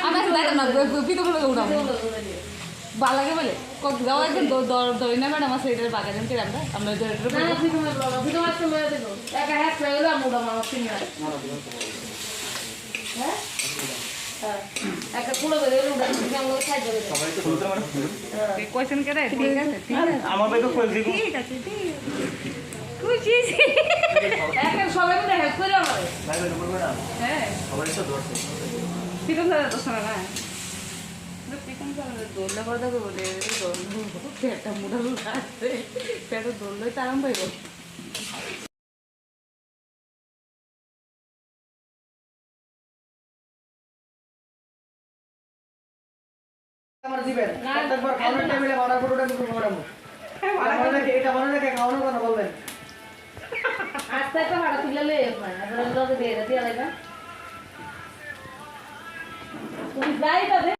আমার দাদা না পিতো বলে উঠাবো বালাগে বলে যাও একদম ধরি না ম্যাডাম আমার সেইটার বাগান কে আমরা একটা পুরো করে কোয়েশ্চেন করে ঠিক আছে আমাদের তো কইছি ঠিক আছে খুশি একটা সবাই মিলে হেল্প করে আমারে ভাই বলবো করবে না হ্যাঁ সবাই তো ধরছে পিতো দাদা তো শোনা না পিতো দাদা দৌড়লে করে দেবে বলে পেটটা মুড়া মুড়া আছে পেটে দৌড়লে তো আরাম পাইব আমার দিবেন একবার খাওয়ানোর টেবিলে অর্ডার করে ওটা দুটো ম্যাডাম এটা মনে রেখে খাওয়ানোর কথা বলবেন আস্তে একটা ভাড়া তুলে লই আপনার লোকে দিয়ে লাগা তুমি যাই তবে